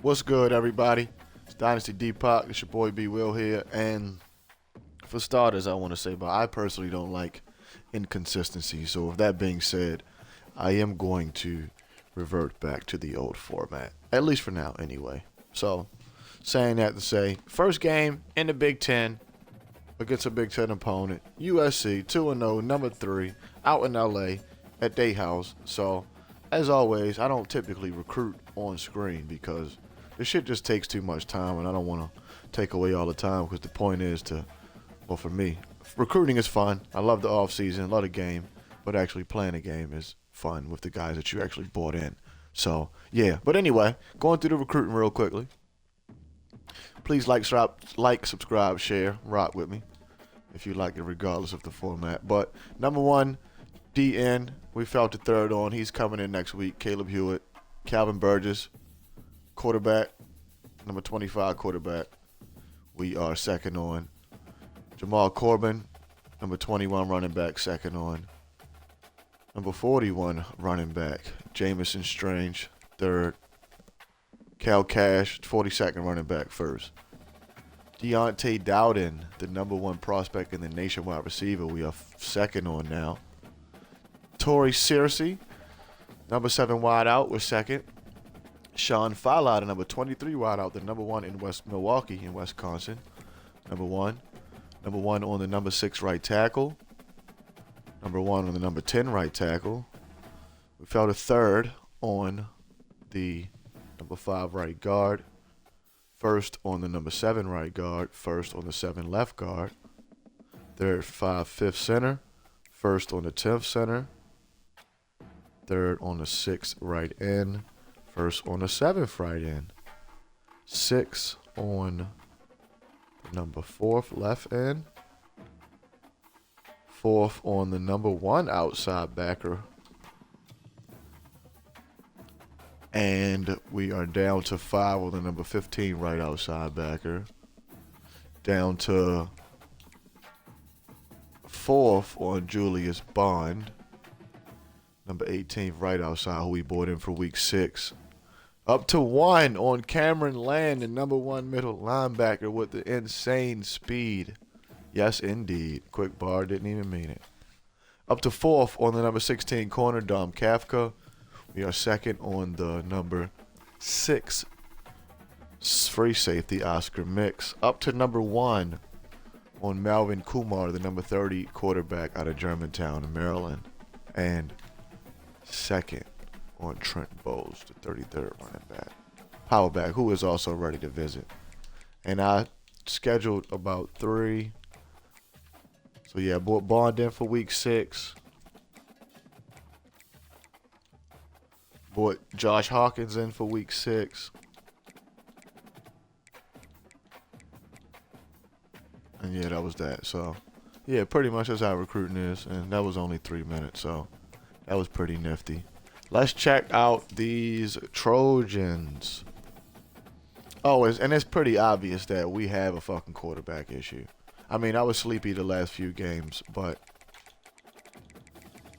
What's good, everybody? It's Dynasty Deepak. It's your boy Will here. And for starters, I want to say, but I personally don't like inconsistency. So, with that being said, I am going to revert back to the old format, at least for now, anyway. So, saying that to say, first game in the Big 10 against a Big 10 opponent, USC 2-0, number 3, out in LA at their house. So, as always, I don't typically recruit on screen because this shit just takes too much time, and I don't want to take away all the time because the point is well, for me, recruiting is fun. I love the off season, love the game, but actually playing a game is fun with the guys that you actually bought in. So, yeah. But anyway, going through the recruiting real quickly. Please like, subscribe, share, rock with me if you like it, regardless of the format. But number 1, DN, we felt the third on. He's coming in next week. Caleb Hewitt, Calvin Burgess, quarterback, number 25 quarterback. We are second on. Jamal Corbin, number 21 running back, second on. Number 41 running back, Jamison Strange, third. Cal Cash, 42nd running back, first. Deontay Dowden, the number 1 prospect in the nation wide receiver, we are second on now. Torrey Searcy, number 7 wide out, we're second. Sean Fala, the number 23 wide out, the number 1 in West Milwaukee in Wisconsin, number 1. Number 1 on the number 6 right tackle. Number 1 on the number 10 right tackle. We fell to third on the number 5 right guard. First on the number 7 right guard. First on the 7 left guard. Third, 5, 5th center. First on the 10th center. Third on the 6th right end. First on the 7th right end. 6 on the number 4th left end. 4th on the number 1 outside backer. And we are down to 5 on the number 15 right outside backer. Down to 4th on Julius Bond. Number 18 right outside, who we bought in for week 6. Up to 1 on Cameron Land, the number 1 middle linebacker with the insane speed. Yes, indeed. Quick bar, didn't even mean it. Up to 4th on the number 16 corner, Dom Kafka. We are second on the number 6 free safety, Oscar Mix. Up to number 1 on Malvin Kumar, the number 30 quarterback out of Germantown, Maryland. And second on Trent Bowles, the 33rd running back. Power back, who is also ready to visit. And I scheduled about 3. So yeah, bought Bond in for week 6. Bought Josh Hawkins in for week 6. And yeah, that was that. So yeah, pretty much that's how recruiting is. And that was only 3 minutes, so that was pretty nifty. Let's check out these Trojans. Oh, and it's pretty obvious that we have a fucking quarterback issue. I mean, I was sleepy the last few games, but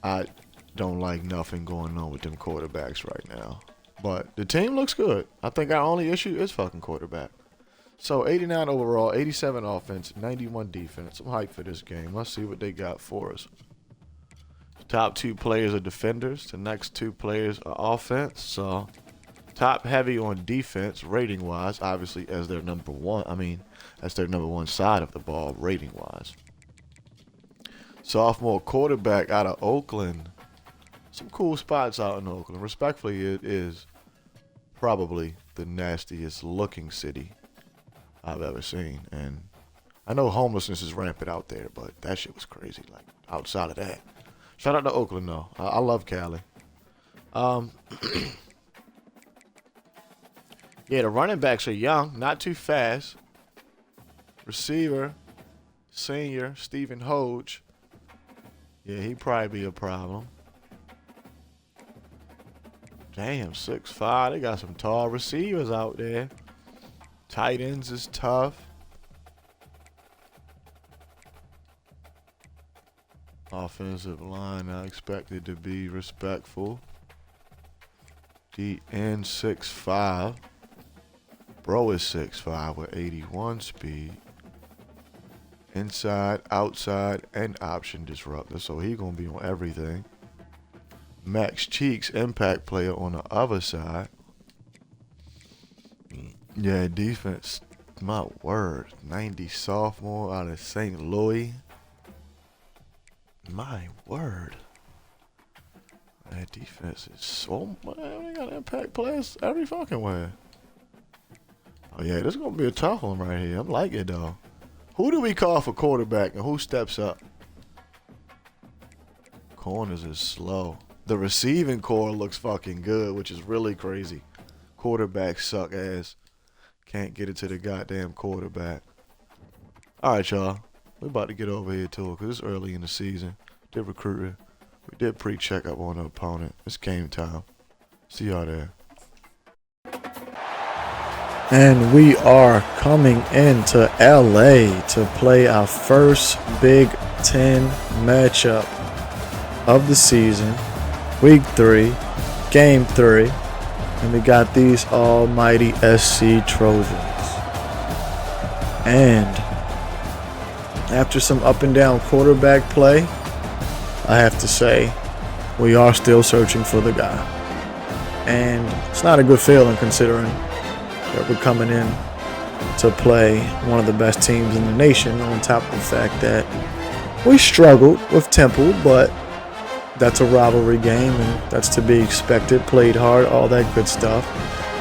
I don't like nothing going on with them quarterbacks right now. But the team looks good. I think our only issue is fucking quarterback. So 89 overall, 87 offense, 91 defense. I'm hyped for this game. Let's see what they got for us. Top 2 players are defenders. The next 2 players are offense. So top heavy on defense, rating wise, obviously as their number 1. I mean, that's their number 1 side of the ball, rating wise. Sophomore quarterback out of Oakland. Some cool spots out in Oakland. Respectfully, it is probably the nastiest looking city I've ever seen. And I know homelessness is rampant out there, but that shit was crazy. Like, outside of that. Shout out to Oakland, though. I love Cali. Yeah, the running backs are young, not too fast. Receiver, senior, Stephen Hoge. Yeah, he'd probably be a problem. Damn, 6'5". They got some tall receivers out there. Tight ends is tough. Offensive line, I expected to be respectful. DN 6'5". Bro is 6'5" with 81 speed. Inside, outside, and option disruptor. So he gonna be on everything. Max Cheeks, impact player on the other side. Yeah, defense. My word. 90 sophomore out of St. Louis. My word. That defense is so, man, we got impact players every fucking way. Oh yeah, this is gonna be a tough one right here. I'm liking it though. Who do we call for quarterback and who steps up? Corners is slow. The receiving core looks fucking good, which is really crazy. Quarterbacks suck ass. Can't get it to the goddamn quarterback. Alright, y'all. We're about to get over here to it because it's early in the season. Did recruiting. We did pre-check up on the opponent. It's game time. See y'all there. And we are coming into LA to play our first Big 10 matchup of the season. Week 3, Game 3. And we got these almighty SC Trojans. And after some up and down quarterback play, I have to say, we are still searching for the guy. And it's not a good feeling considering that we're coming in to play one of the best teams in the nation, on top of the fact that we struggled with Temple, but that's a rivalry game and that's to be expected. Played hard, all that good stuff.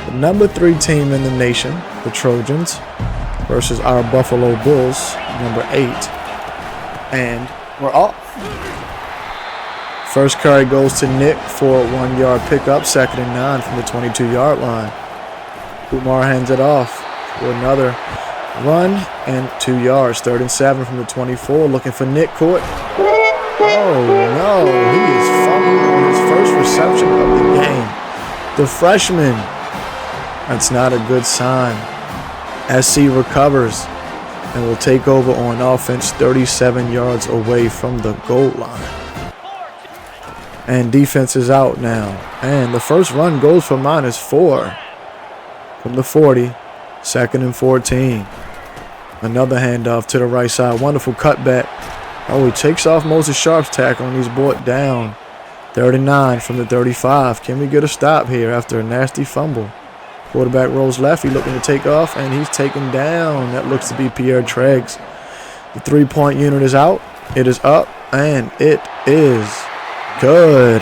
The number 3 team in the nation, the Trojans, versus our Buffalo Bulls, number 8. And we're off. First carry goes to Nick for a 1-yard pickup, 2nd and 9 from the 22-yard line. Kumar hands it off for another run and 2 yards, 3rd and 7 from the 24, looking for Nick Court. Oh no, he is fumbling on his first reception of the game. The freshman, that's not a good sign. SC recovers and will take over on offense 37 yards away from the goal line. And defense is out now. And the first run goes for -4 from the 40, 2nd and 14. Another handoff to the right side. Wonderful cutback. Oh, he takes off Moses Sharp's tackle and he's brought down. 3rd and 9 from the 35. Can we get a stop here after a nasty fumble? Quarterback rolls left. He's looking to take off and he's taken down. That looks to be Pierre Treggs. The 3-point unit is out. It is up and it is good.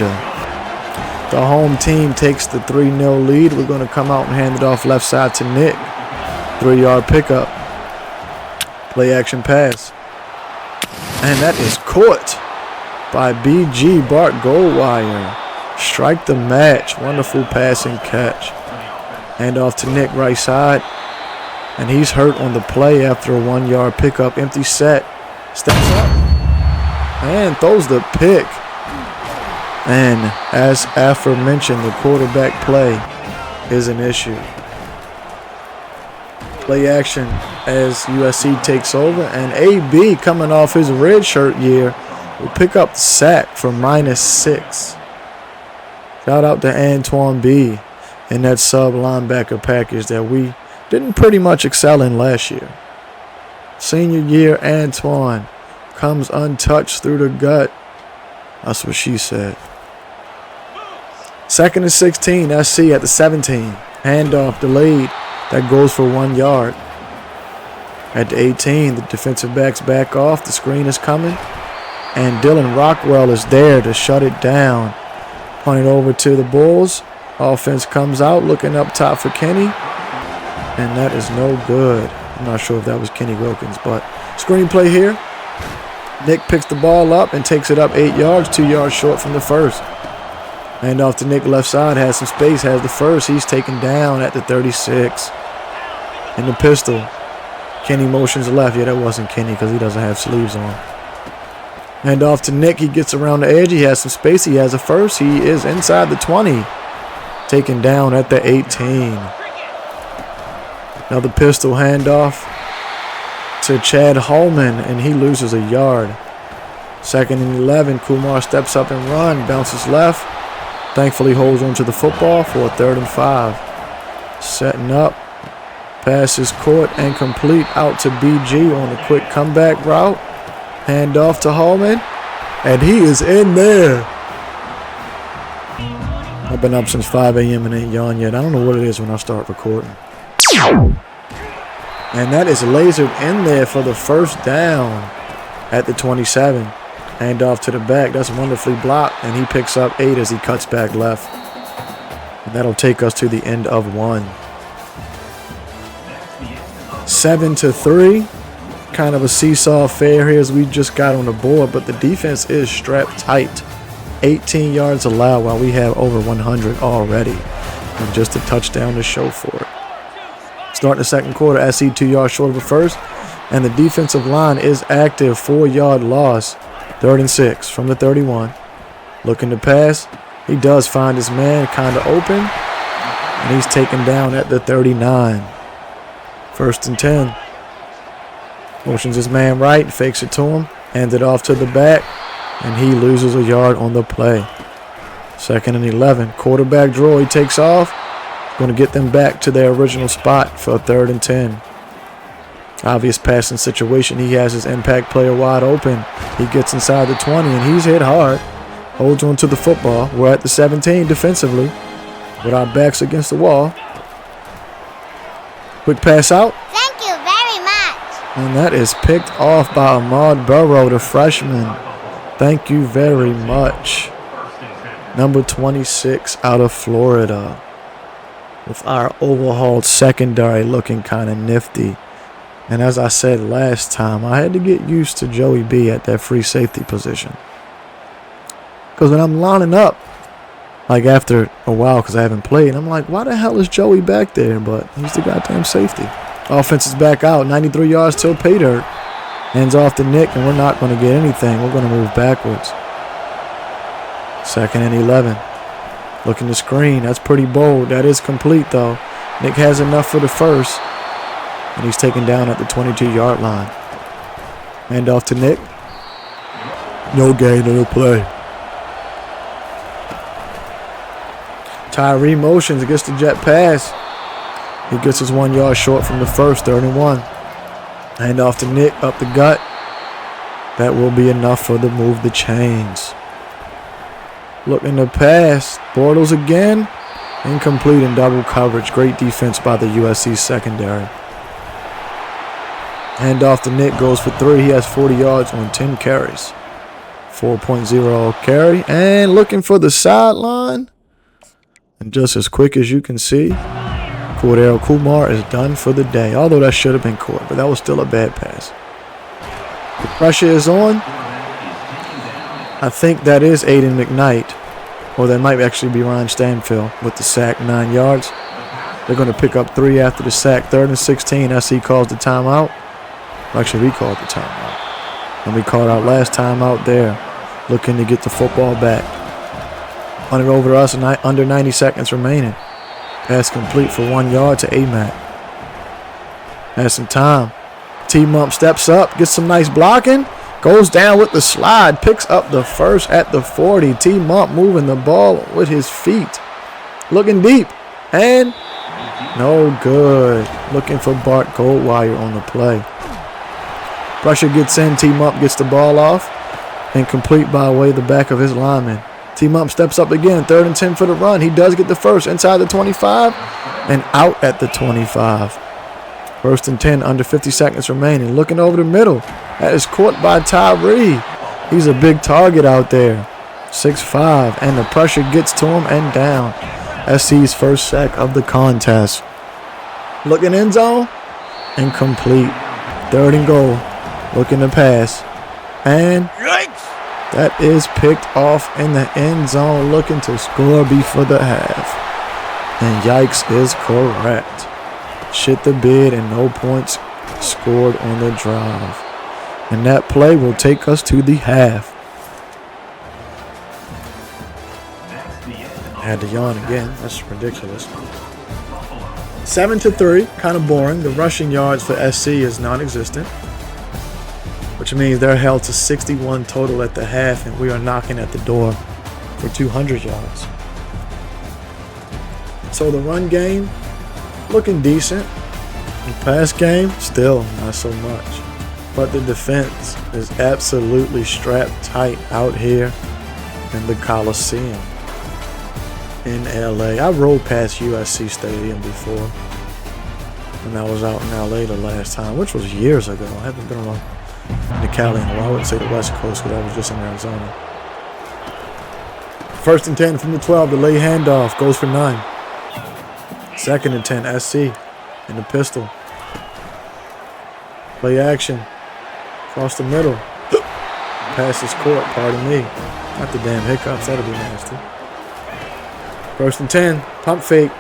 The home team takes the 3-0 lead. We're going to come out and hand it off left side to Nick. 3-yard pickup. Play action pass. And that is caught by BG Bart Goldwire. Strike the match. Wonderful passing catch. Hand off to Nick right side. And he's hurt on the play after a 1-yard pickup. Empty set. Steps up. And throws the pick. And as aforementioned, the quarterback play is an issue. Play action as USC takes over, and AB, coming off his redshirt year, will pick up the sack for -6. Shout out to Antoine B in that sub linebacker package that we didn't pretty much excel in last year. Senior year Antoine comes untouched through the gut. That's what she said. 2nd and 16, SC at the 17. Handoff delayed. That goes for 1 yard. At the 18, the defensive backs back off. The screen is coming. And Dylan Rockwell is there to shut it down. Punt it over to the Bulls. Offense comes out, looking up top for Kenny. And that is no good. I'm not sure if that was Kenny Wilkins, but screen play here. Nick picks the ball up and takes it up 8 yards, 2 yards short from the first. Hand off to Nick left side, has some space, has the first. He's taken down at the 36. In the pistol. Kenny motions left. Yeah, that wasn't Kenny because he doesn't have sleeves on. Hand off to Nick. He gets around the edge. He has some space. He has a first. He is inside the 20. Taken down at the 18. Another pistol handoff to Chad Holman, and he loses a yard. 2nd and 11. Kumar steps up and run. Bounces left. Thankfully holds on to the football for a 3rd and 5. Setting up. Pass is caught and complete out to BG on a quick comeback route. Hand off to Hallman. And he is in there. I've been up since 5 a.m. and ain't yawned yet. I don't know what it is when I start recording. And that is lasered in there for the first down at the 27. Hand off to the back. That's wonderfully blocked. And he picks up 8 as he cuts back left. And that'll take us to the end of 1. 7-3. Kind of a seesaw affair here as we just got on the board. But the defense is strapped tight. 18 yards allowed while we have over 100 already. And just a touchdown to show for it. Starting the second quarter, SC 2 yards short of a first. And the defensive line is active. 4-yard loss. 3rd and 6 from the 31. Looking to pass. He does find his man kind of open. And he's taken down at the 39. 1st and 10. Motions his man right. Fakes it to him. Hands it off to the back. And he loses a yard on the play. 2nd and 11. Quarterback draw. He takes off. Going to get them back to their original spot for a 3rd and 10. Obvious passing situation. He has his impact player wide open. He gets inside the 20 and he's hit hard. Holds on to the football. We're at the 17 defensively with our backs against the wall. Quick pass out. Thank you very much. And that is picked off by Ahmad Burrow, the freshman. Thank you very much. Number 26 out of Florida. With our overhauled secondary looking kind of nifty. And as I said last time, I had to get used to Joey B at that free safety position. Because when I'm lining up, like after a while because I haven't played, I'm like, why the hell is Joey back there? But he's the goddamn safety. Offense is back out. 93 yards till pay dirt. Hands off to Nick, and we're not going to get anything. We're going to move backwards. 2nd and 11. Looking to screen. That's pretty bold. That is complete, though. Nick has enough for the first. And he's taken down at the 22-yard line. Hand off to Nick. No gain on the play. Tyree motions against the jet pass. He gets his 1 yard short from the first. 3rd and 1. Hand off to Nick up the gut. That will be enough for the move the chains. Looking to pass. Bortles again. Incomplete in double coverage. Great defense by the USC secondary. Hand off to Nick. Goes for 3. He has 40 yards on 10 carries. 4.0 carry. And looking for the sideline. And just as quick as you can see, Cordero Kumar is done for the day. Although that should have been caught, but that was still a bad pass. The pressure is on. I think that is Aiden McKnight. Or that might actually be Ryan Stanfield with the sack, 9 yards. They're going to pick up 3 after the sack. 3rd and 16. SC calls the timeout. Actually, we called the timeout. And we called out last timeout there. Looking to get the football back. Running over to us, under 90 seconds remaining. Pass complete for 1 yard to Amac. Has some time. T-Mump steps up, gets some nice blocking. Goes down with the slide, picks up the first at the 40. T-Mump moving the ball with his feet. Looking deep. And no good. Looking for Bart Goldwire on the play. Pressure gets in. T-Mump gets the ball off. Incomplete by way of the back of his lineman. T-Mump steps up again. 3rd and 10 for the run. He does get the first inside the 25 and out at the 25. 1st and 10, under 50 seconds remaining. Looking over the middle. That is caught by Tyree. He's a big target out there. 6'5", and the pressure gets to him and down. SC's first sack of the contest. Looking end zone. Incomplete. 3rd and goal. Looking to pass. And that is picked off in the end zone, looking to score before the half. And yikes is correct. Shit the bid and no points scored on the drive. And that play will take us to the half. I had to yawn again. That's ridiculous. 7-3, kind of boring. The rushing yards for SC is non-existent, which means they're held to 61 total at the half, and we are knocking at the door for 200 yards. So the run game looking decent. The pass game, still not so much. But the defense is absolutely strapped tight out here in the Coliseum in LA. I rode past USC Stadium before when I was out in LA the last time, which was years ago. I haven't been along to Cali in a while. I wouldn't say the West Coast because I was just in Arizona. 1st and 10 from the 12. The lay handoff goes for 9. 2nd and 10. SC in the pistol. Play action. Across the middle. Pass is court, pardon me. Not the damn hiccups, that'll be nasty. 1st and 10. Pump fake.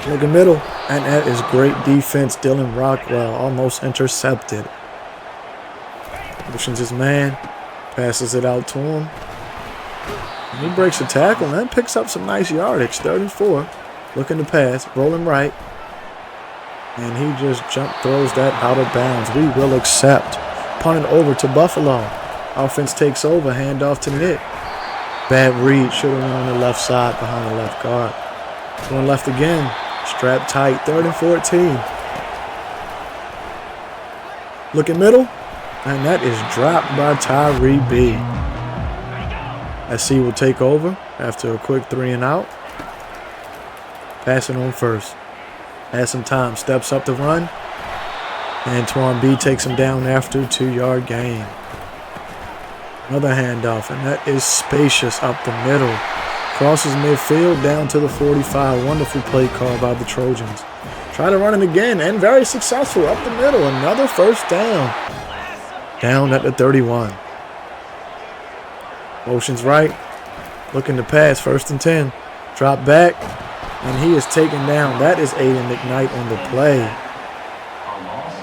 Look in middle. And that is great defense. Dylan Rockwell almost intercepted. Motions his man. Passes it out to him. And he breaks a tackle and then picks up some nice yardage. 3rd and 4. Looking to pass. Rolling right. And he just throws that out of bounds. We will accept. Punted over to Buffalo. Offense takes over. Handoff to Nick. Bad read. Should have went on the left side behind the left guard. Going left again. Strapped tight. 3rd and 14. Looking middle. And that is dropped by Tyree B. SC will take over after a quick 3 and out. Passing on first. Has some time. Steps up to run. Antoine B takes him down after 2-yard gain. Another handoff, and that is spacious up the middle. Crosses midfield down to the 45. Wonderful play call by the Trojans. Try to run it again, and very successful up the middle. Another 1st down. Down at the 31. Motions right. Looking to pass. 1st and 10. Drop back. And he is taken down. That is Aiden McKnight on the play.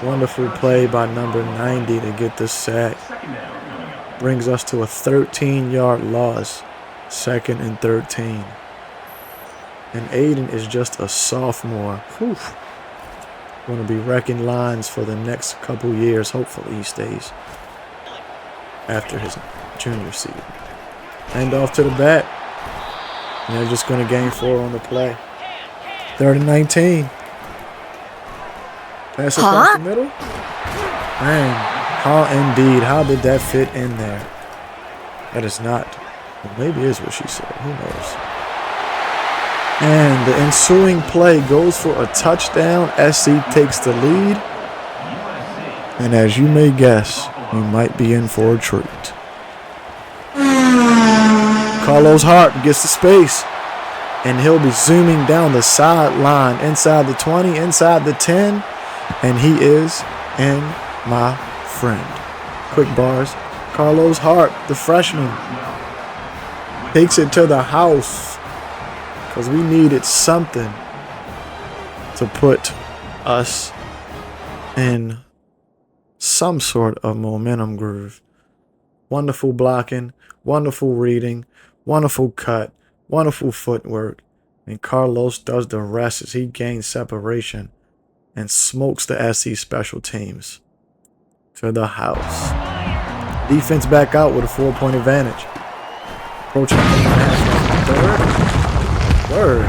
Wonderful play by number 90 to get the sack. Brings us to a 13-yard loss. 2nd and 13. And Aiden is just a sophomore. Whew. Going to be wrecking lines for the next couple years. Hopefully he stays after his junior season. Hand off to the back. And they're just going to gain 4 on the play. 3rd and 19. Pass across the middle. Man, how indeed. How did that fit in there? That is not. Well, maybe is what she said. Who knows? And the ensuing play goes for a touchdown. SC takes the lead. And as you may guess, we might be in for a treat. Carlos Hart gets the space. And he'll be zooming down the sideline, inside the 20, inside the 10. And he is in, my friend. Quick bars. Carlos Hart, the freshman, takes it to the house. Because we needed something to put us in some sort of momentum groove. Wonderful blocking, wonderful reading, wonderful cut. Wonderful footwork, and Carlos does the rest as he gains separation and smokes the SC special teams to the house. Defense back out with a 4-point advantage. Approaching the 3rd. Word.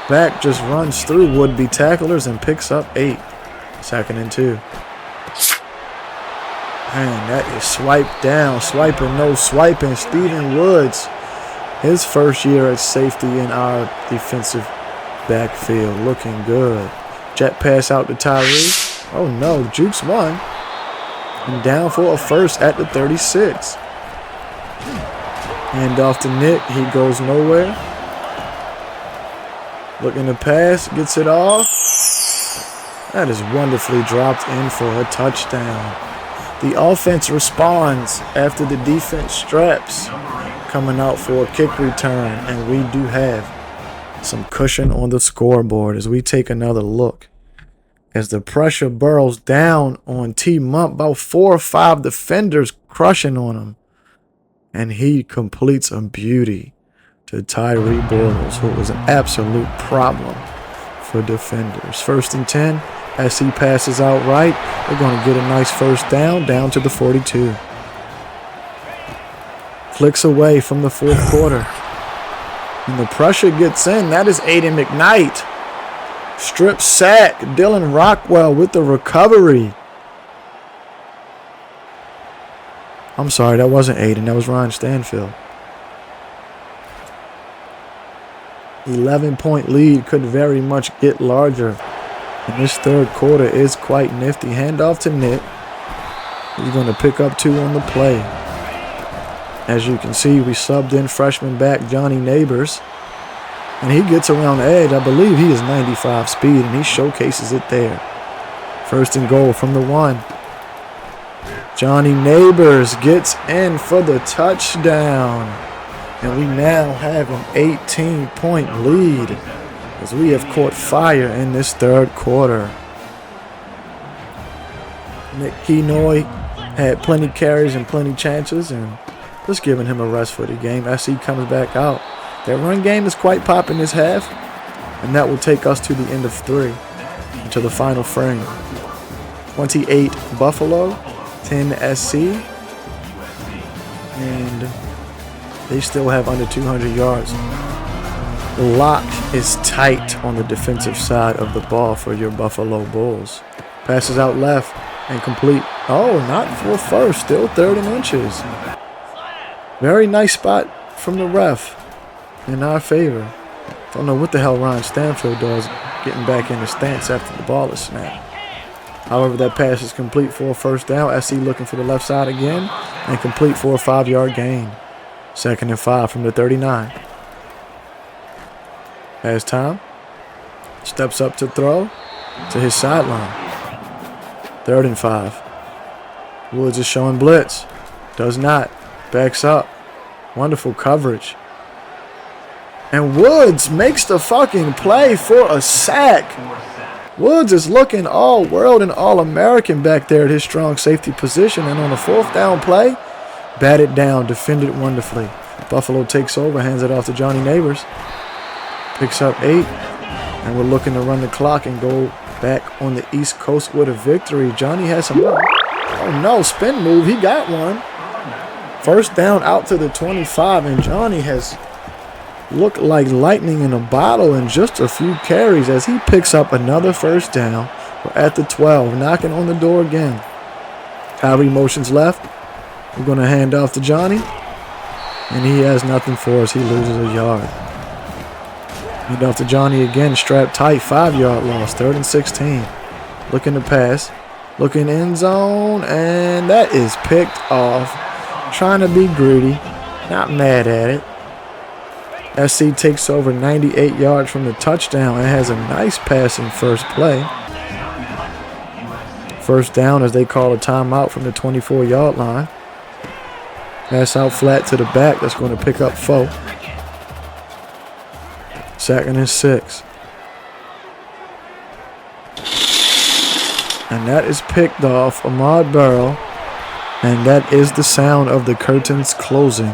Back just runs through would-be tacklers and picks up 8. 2nd and 2. Man, that is swiped down. Swiping, no swiping. Steven Woods. His first year at safety in our defensive backfield. Looking good. Jet pass out to Tyree. Oh no, Jukes one. And down for a 1st at the 36. Hand off to Nick. He goes nowhere. Looking to pass. Gets it off. That is wonderfully dropped in for a touchdown. The offense responds after the defense straps. Coming out for a kick return, and we do have some cushion on the scoreboard as we take another look as the pressure burrows down on T. Mump. About 4 or 5 defenders crushing on him, and he completes a beauty to Tyree Boyles, who was an absolute problem for defenders. 1st and 10 as he passes out right. They're going to get a nice 1st down to the 42. Flicks away from the 4th quarter. And the pressure gets in. That is Aiden McKnight. Strip sack. Dylan Rockwell with the recovery. I'm sorry, that wasn't Aiden. That was Ryan Stanfield. 11-point lead could very much get larger. And this third quarter is quite nifty. Handoff to Nick. He's going to pick up 2 on the play. As you can see, we subbed in freshman back Johnny Neighbors. And he gets around the edge. I believe he is 95 speed, and he showcases it there. First and goal from the 1. Johnny Neighbors gets in for the touchdown. And we now have an 18-point lead as we have caught fire in this third quarter. Nick Kenoy had plenty carries and plenty chances, and just giving him a rest for the game as he comes back out. Their run game is quite popping this half, and that will take us to the end of 3, to the final frame. 28 Buffalo, 10 SC, and they still have under 200 yards. The lock is tight on the defensive side of the ball for your Buffalo Bulls. Passes out left and complete. Oh, not for first, still 3rd and inches. Very nice spot from the ref in our favor. Don't know what the hell Ryan Stanfield does getting back in the stance after the ball is snapped. However, that pass is complete for a first down. SC looking for the left side again and complete for a 5-yard gain. 2nd and 5 from the 39. Has time. Steps up to throw to his sideline. 3rd and 5. Woods is showing blitz. Does not. Backs up. Wonderful coverage. And Woods makes the fucking play for a sack. Woods is looking all world and all American back there at his strong safety position. And on a 4th down play, batted down, defended wonderfully. Buffalo takes over, hands it off to Johnny Neighbors. Picks up 8. And we're looking to run the clock and go back on the East Coast with a victory. Johnny has some. Oh no, spin move. He got one. First down out to the 25. And Johnny has looked like lightning in a bottle in just a few carries as he picks up another first down. We're at the 12, knocking on the door again. Kyrie motions left. We're going to hand off to Johnny. And he has nothing for us. He loses a yard. Hand off to Johnny again, strapped tight, 5-yard loss, 3rd and 16. Looking to pass, looking end zone, and that is picked off. Trying to be greedy, not mad at it. SC takes over 98 yards from the touchdown and has a nice passing first play. First down as they call a timeout from the 24-yard line. Pass out flat to the back. That's going to pick up 4. 2nd and 6. And that is picked off Ahmad Barrow. And that is the sound of the curtains closing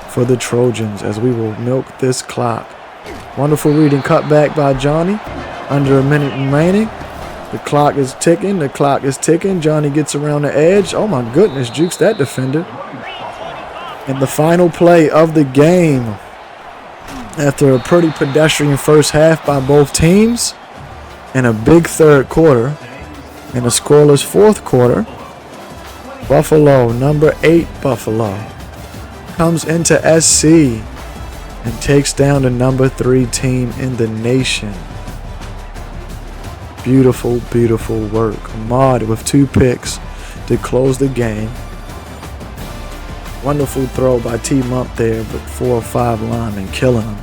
for the Trojans as we will milk this clock. Wonderful reading cut back by Johnny. Under a minute remaining. The clock is ticking. The clock is ticking. Johnny gets around the edge. Oh my goodness, jukes that defender. And the final play of the game. After a pretty pedestrian first half by both teams and a big third quarter and a scoreless fourth quarter, Buffalo, number 8 Buffalo, comes into SC and takes down the number 3 team in the nation. Beautiful, beautiful work. Ahmad with 2 picks to close the game. Wonderful throw by T-Mump there, but 4 or 5 linemen killing him.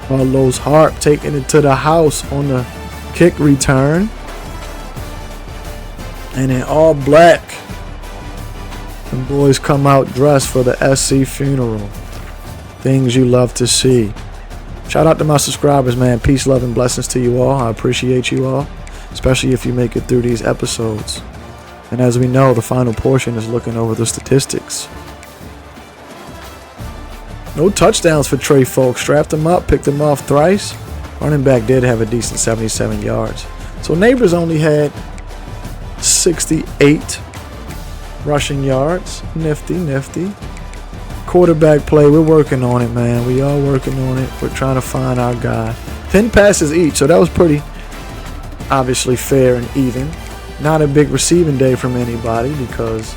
Carlos Harp taking it to the house on the kick return. And in all black, the boys come out dressed for the SC funeral. Things you love to see. Shout out to my subscribers, man. Peace, love, and blessings to you all. I appreciate you all, especially if you make it through these episodes. And as we know, the final portion is looking over the statistics. No touchdowns for Trey Folk. Strapped him up, picked him off thrice. Running back did have a decent 77 yards. So Neighbors only had 68 rushing yards. Nifty, nifty. Quarterback play, we're working on it, man. We are working on it. We're trying to find our guy. 10 passes each, so that was pretty obviously fair and even. Not a big receiving day from anybody because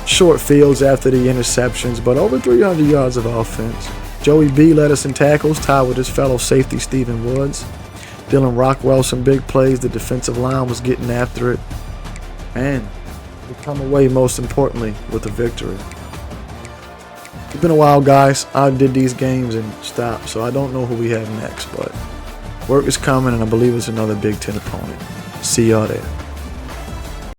short fields after the interceptions, but over 300 yards of offense. Joey B led us in tackles, tied with his fellow safety Stephen Woods. Dylan Rockwell, some big plays. The defensive line was getting after it. And we come away, most importantly, with a victory. It's been a while, guys. I did these games and stopped, so I don't know who we have next, but work is coming, and I believe it's another Big 10 opponent. See y'all there.